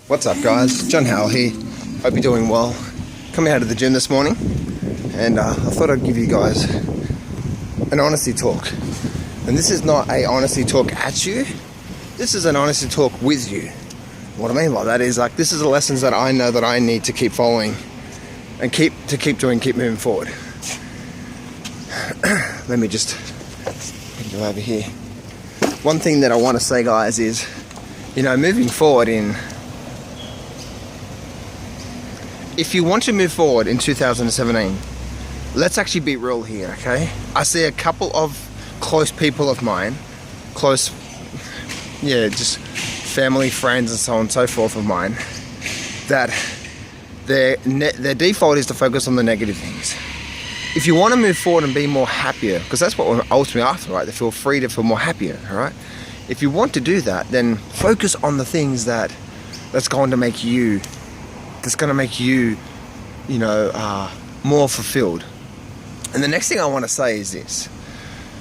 What's up, guys? John Howell here. Hope you're doing well. Coming out of the gym this morning, and I thought I'd give you guys an honesty talk. And this is not a honesty talk at you. This is an honesty talk with you. What I mean by that is, like, this is the lessons that I know that I need to keep following and keep moving forward. Let me just go over here. One thing that I want to say, guys, is, moving forward if you want to move forward in 2017, let's actually be real here, okay? I see a couple of close people of mine, just family, friends, and so on and so forth of mine, that their default is to focus on the negative things. If you want to move forward and be more happier, because that's what we're ultimately after, right? To feel free, to feel more happier, all right? If you want to do that, then focus on the things that's going to make you more fulfilled. And the next thing I want to say is this: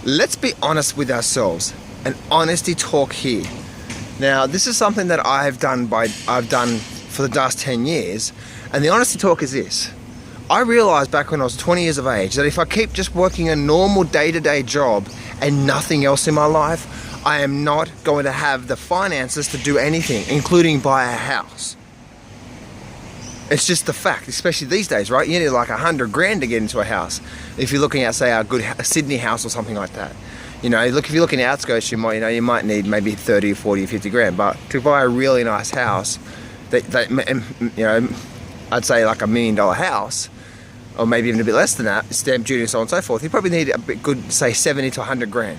let's be honest with ourselves. An honesty talk here. Now, this is something that I've done for the last 10 years, and the honesty talk is this. I realized back when I was 20 years of age that if I keep just working a normal day-to-day job and nothing else in my life, I am not going to have the finances to do anything, including buy a house. It's just the fact, especially these days, right? You need like $100,000 to get into a house. If you're looking at, say, a good Sydney house or something like that. If you're looking at outskirts, you might need maybe 30, 40, 50 grand. But to buy a really nice house, I'd say like $1 million house, or maybe even a bit less than that, stamp duty and so on and so forth, you probably need a bit good, say, 70 to 100 grand.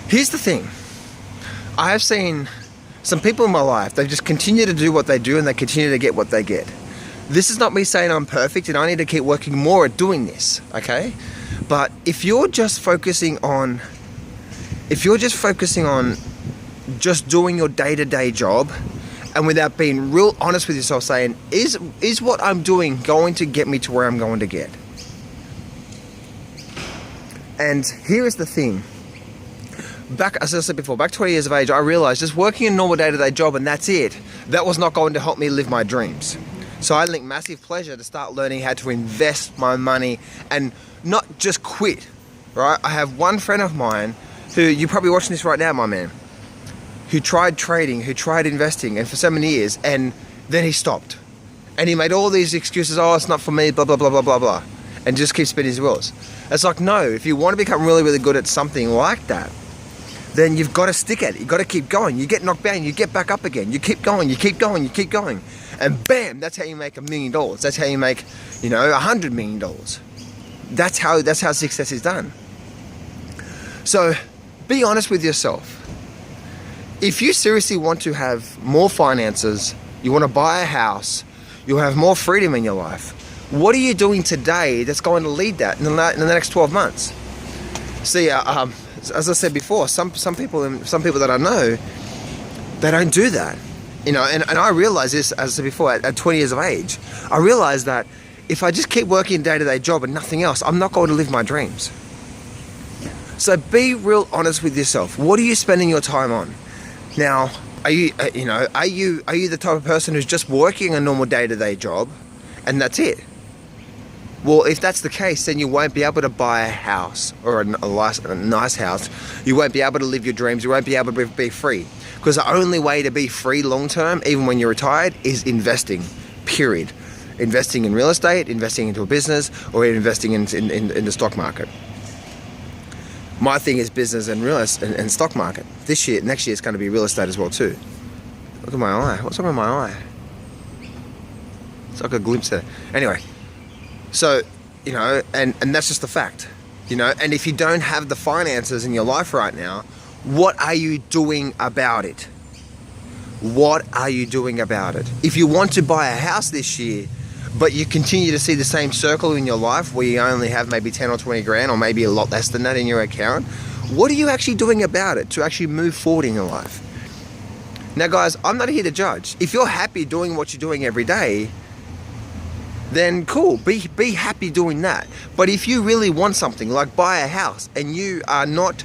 Here's the thing. I have seen some people in my life, they just continue to do what they do and they continue to get what they get. This is not me saying I'm perfect and I need to keep working more at doing this, okay? But if you're just focusing on just doing your day-to-day job, and without being real honest with yourself, saying, is what I'm doing going to get me to where I'm going to get? And here is the thing. As I said before, back 20 years of age, I realized just working a normal day-to-day job and that's it, that was not going to help me live my dreams. So I linked massive pleasure to start learning how to invest my money and not just quit, right? I have one friend of mine who, you're probably watching this right now, my man, who tried trading, who tried investing, and for so many years, and then he stopped. And he made all these excuses, oh, it's not for me, blah, blah, blah, blah, blah, blah, and just keep spinning his wheels. It's like, no, if you want to become really, really good at something like that, then you've got to stick at it. You've got to keep going. You get knocked down, you get back up again. You keep going, you keep going, you keep going. And bam, that's how you make $1 million. That's how you make, $100 million. That's how success is done. So be honest with yourself. If you seriously want to have more finances, you want to buy a house, you'll have more freedom in your life, what are you doing today that's going to lead that in the next 12 months? See, as I said before, some people that I know, they don't do that. And I realized this, as I said before, at 20 years of age, I realized that if I just keep working a day-to-day job and nothing else, I'm not going to live my dreams. So be real honest with yourself. What are you spending your time on? Now, are you the type of person who's just working a normal day-to-day job and that's it? Well, if that's the case, then you won't be able to buy a house or a nice house. You won't be able to live your dreams. You won't be able to be free. Because the only way to be free long-term, even when you're retired, is investing, period. Investing in real estate, investing into a business, or investing in the stock market. My thing is business and stock market. Next year, it's going to be real estate as well too. Look at my eye. What's wrong with my eye? It's like a glimpse there. Anyway. So, and that's just the fact, and if you don't have the finances in your life right now, what are you doing about it? What are you doing about it? If you want to buy a house this year, but you continue to see the same circle in your life where you only have maybe 10 or 20 grand or maybe a lot less than that in your account, what are you actually doing about it to actually move forward in your life? Now, guys, I'm not here to judge. If you're happy doing what you're doing every day, then cool, be happy doing that. But if you really want something like buy a house and you are not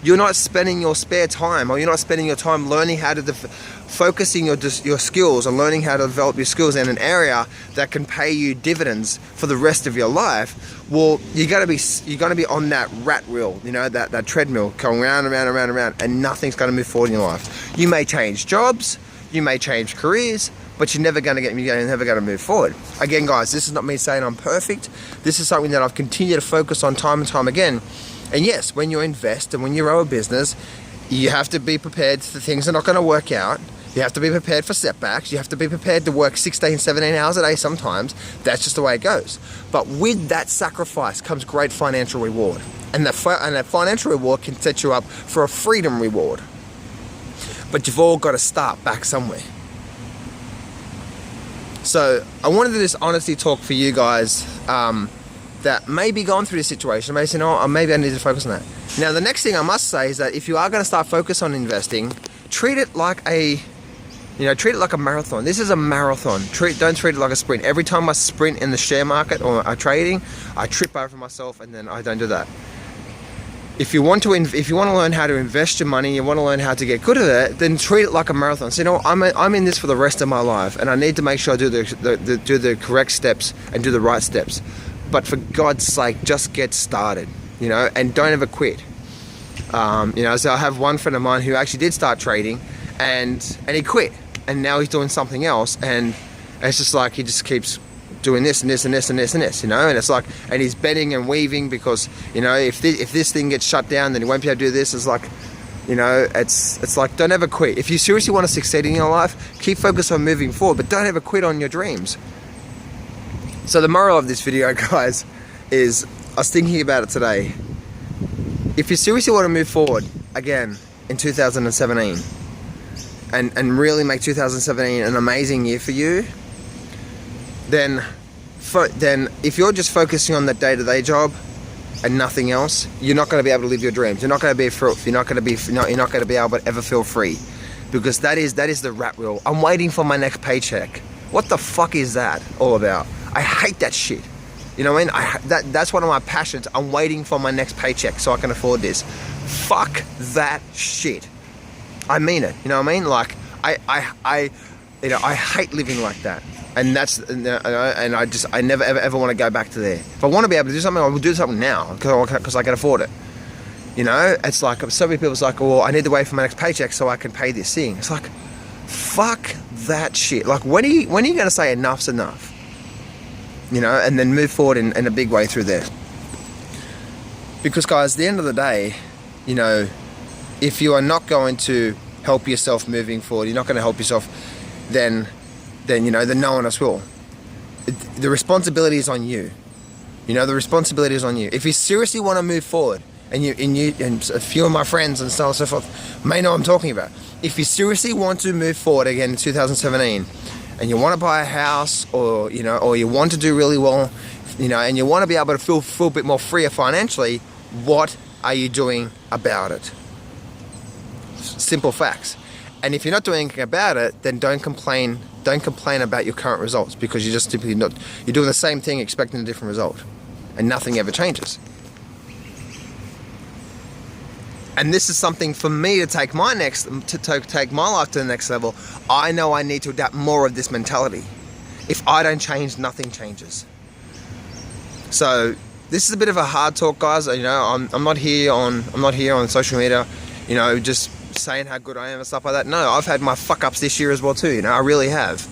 you're not spending your spare time, or you're not spending your time learning how to focusing your skills and learning how to develop your skills in an area that can pay you dividends for the rest of your life, well, you're gonna be on that rat wheel, you know, that treadmill going round and round and round and round, and nothing's gonna move forward in your life. You may change jobs, you may change careers, but you're never gonna move forward. Again, guys, this is not me saying I'm perfect. This is something that I've continued to focus on time and time again. And yes, when you invest and when you grow a business, you have to be prepared for things that are not gonna work out. You have to be prepared for setbacks. You have to be prepared to work 16, 17 hours a day sometimes. That's just the way it goes. But with that sacrifice comes great financial reward. And that financial reward can set you up for a freedom reward. But you've all got to start back somewhere. So I wanted to just honestly talk for you guys that may be going through this situation. Maybe say, no, maybe I need to focus on that. Now, the next thing I must say is that if you are going to start focus on investing, treat it like a marathon. This is a marathon. Don't treat it like a sprint. Every time I sprint in the share market or trading, I trip over myself, and then I don't do that. If you want to learn how to invest your money, you want to learn how to get good at it, then treat it like a marathon. So, you know, I'm in this for the rest of my life, and I need to make sure I do the correct steps and do the right steps. But for God's sake, just get started, you know, and don't ever quit. You know, so I have one friend of mine who actually did start trading, and he quit, and now he's doing something else, and it's just like he just keeps doing this and this and this and this and this, you know, and it's like, and he's bending and weaving because, you know, if this thing gets shut down, then he won't be able to do this. It's like, you know, it's like, don't ever quit. If you seriously want to succeed in your life, keep focused on moving forward, but don't ever quit on your dreams. So the moral of this video, guys, is I was thinking about it today. If you seriously want to move forward again in 2017 and really make 2017 an amazing year for you, then if you're just focusing on that day-to-day job and nothing else, you're not going to be able to live your dreams. You're not going to be you're not going to be able to ever feel free, because that is the rat wheel. I'm waiting for my next paycheck. What the fuck is that all about? I hate that shit. You know what I mean? That's one of my passions. I'm waiting for my next paycheck so I can afford this. Fuck that shit. I mean it. You know what I mean? Like I hate living like that. And I never ever want to go back to there. If I want to be able to do something, I will do something now because I can afford it. You know, it's like so many people's like, well, I need to wait for my next paycheck so I can pay this thing. It's like, fuck that shit. Like, when are you going to say enough's enough? You know, and then move forward in a big way through there. Because, guys, at the end of the day, you know, if you are not going to help yourself moving forward, you're not going to help yourself, then no one else will. The responsibility is on you. You know, the responsibility is on you. If you seriously want to move forward, and a few of my friends and so on and so forth may know what I'm talking about. If you seriously want to move forward again in 2017, and you want to buy a house, or you want to do really well, you know, and you want to be able to feel a bit more freer financially, what are you doing about it? Simple facts. And if you're not doing anything about it, then don't complain about your current results, because you're just simply you're doing the same thing expecting a different result, and nothing ever changes. And this is something for me to take my life to the next level. I know I need to adapt more of this mentality. If I don't change, nothing changes. So this is a bit of a hard talk, guys. You know, I'm not here on social media, you know, just saying how good I am and stuff like that. No, I've had my fuck ups this year as well too. You know, I really have.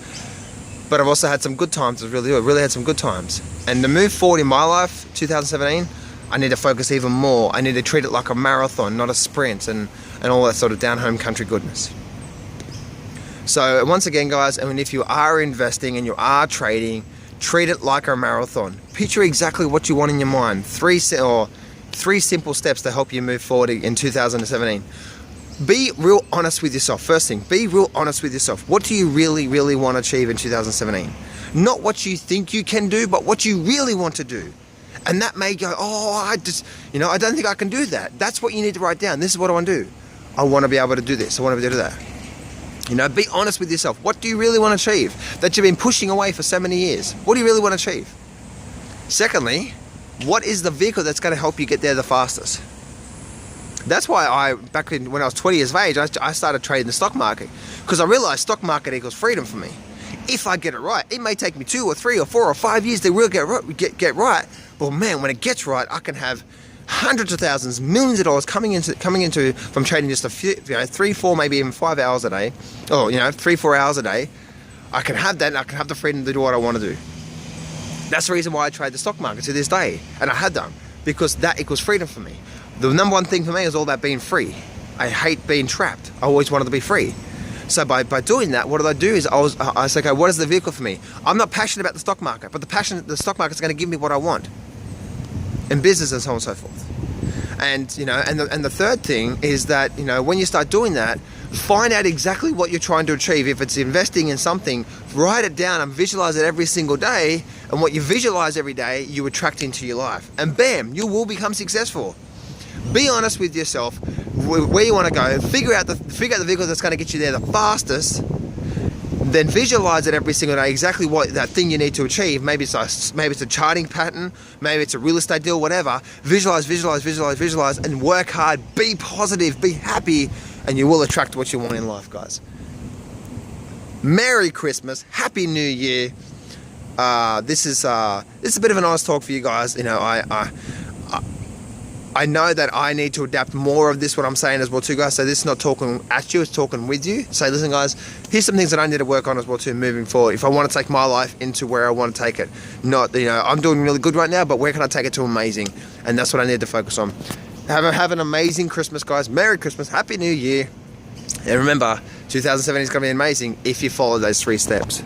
But I've also had some good times. I've really had some good times. And to move forward in my life, 2017. I need to focus even more. I need to treat it like a marathon, not a sprint, and all that sort of down-home country goodness. So once again, guys, I mean, if you are investing and you are trading, treat it like a marathon. Picture exactly what you want in your mind. Three simple steps to help you move forward in 2017. Be real honest with yourself. First thing, be real honest with yourself. What do you really, really want to achieve in 2017? Not what you think you can do, but what you really want to do. And that may go, I don't think I can do that. That's what you need to write down. This is what I want to do. I want to be able to do this. I want to be able to do that. You know, be honest with yourself. What do you really want to achieve that you've been pushing away for so many years? What do you really want to achieve? Secondly, what is the vehicle that's going to help you get there the fastest? That's why when I was 20 years of age, I started trading the stock market, because I realized stock market equals freedom for me. If I get it right, it may take me 2 or 3 or 4 or 5 years to really get right. But man, when it gets right, I can have hundreds of thousands, millions of dollars coming into from trading just a few, 3, 4, maybe even 5 hours a day, or 3, 4 hours a day. I can have that, and I can have the freedom to do what I want to do. That's the reason why I trade the stock market to this day, and I have done, because that equals freedom for me. The number one thing for me is all about being free. I hate being trapped. I always wanted to be free. So by doing that, what did I do is I said, okay, what is the vehicle for me? I'm not passionate about the stock market, but the stock market is going to give me what I want in business and so on and so forth. And the third thing is that when you start doing that, find out exactly what you're trying to achieve. If it's investing in something, write it down and visualize it every single day. And what you visualize every day, you attract into your life. And bam, you will become successful. Be honest with yourself where you want to go. Figure out the vehicle that's going to get you there the fastest. Then visualize it every single day, exactly what that thing you need to achieve. Maybe it's a charting pattern, maybe it's a real estate deal, whatever. Visualize, and work hard. Be positive, be happy, and you will attract what you want in life, guys. Merry Christmas, Happy New Year. This is a bit of an honest talk for you guys. I know that I need to adapt more of this, what I'm saying as well too, guys. So this is not talking at you, it's talking with you. So listen, guys, here's some things that I need to work on as well too moving forward. If I want to take my life into where I want to take it. Not, I'm doing really good right now, but where can I take it to amazing? And that's what I need to focus on. Have an amazing Christmas, guys. Merry Christmas, Happy New Year. And remember, 2017 is going to be amazing if you follow those 3 steps.